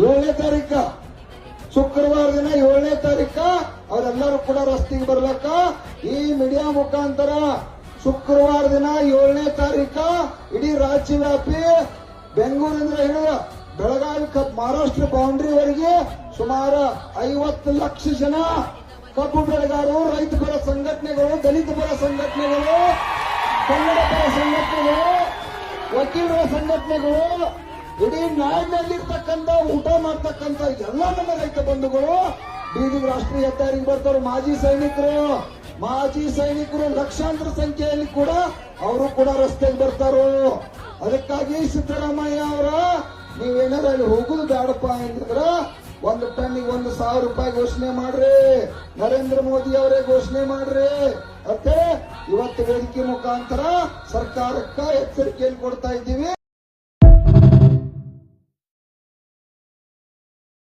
7ನೇ ತಾರೀಕ ಶುಕ್ರವಾರ ದಿನ 7ನೇ ತಾರೀಕ ಅವರೆಲ್ಲರೂ ಕೂಡ ರಸ್ತೆಗೆ ಬರ್ಲಕ್ಕ ಈ ಮೀಡಿಯಾ ಮುಖಾಂತರ ಶುಕ್ರವಾರ ದಿನ 7ನೇ ತಾರೀಕ ಇಡೀ ರಾಜ್ಯವ್ಯಾಪಿ ಬೆಂಗಳೂರಿಂದ ಹಿಡಿದ ಬೆಳಗಾವಿ ಮಹಾರಾಷ್ಟ್ರ ಬೌಂಡ್ರಿವರೆಗೆ ಸುಮಾರು 50 ಲಕ್ಷ ಜನ ಕಬ್ಬು ಬೆಳೆಗಾರರು, ರೈತ ಪರ ಸಂಘಟನೆಗಳು, ದಲಿತ ಪರ ಸಂಘಟನೆಗಳು, ಕನ್ನಡ ಪರ ಸಂಘಟನೆಗಳು, ವಕೀಲರ ಸಂಘಟನೆಗಳು, ಇಡೀ ನಾಡಿನಲ್ಲಿರ್ತಕ್ಕಂಥ ಊಟ ಮಾಡ್ತಕ್ಕಂಥ ಎಲ್ಲ ನಮ್ಮ ರೈತ ಬಂಧುಗಳು ಬೀದಿಗೆ ರಾಷ್ಟ್ರೀಯ ಹೆದ್ದಾರಿಗೆ ಬರ್ತಾರೆ. ಮಾಜಿ ಸೈನಿಕರು ಲಕ್ಷಾಂತರ ಸಂಖ್ಯೆಯಲ್ಲಿ ಕೂಡ ಅವರು ಕೂಡ ರಸ್ತೆಗೆ ಬರ್ತಾರೋ. ಅದಕ್ಕಾಗಿ ಸಿದ್ದರಾಮಯ್ಯ ಅವರ ನೀವೇನಾರ ಅಲ್ಲಿ ಹೋಗುದು ಬೇಡಪ್ಪ ಅಂತಂದ್ರ 1 ಟನ್ನಿಗೆ 1,000 ರೂಪಾಯಿ ಘೋಷಣೆ ಮಾಡ್ರಿ, ನರೇಂದ್ರ ಮೋದಿ ಅವರೇ ಘೋಷಣೆ ಮಾಡ್ರಿ ಅಂತ ಇವತ್ತು ವೇದಿಕೆ ಮುಖಾಂತರ ಸರ್ಕಾರಕ್ಕ ಎಚ್ಚರಿಕೆಯನ್ನು ಕೊಡ್ತಾ ಇದ್ದೀವಿ.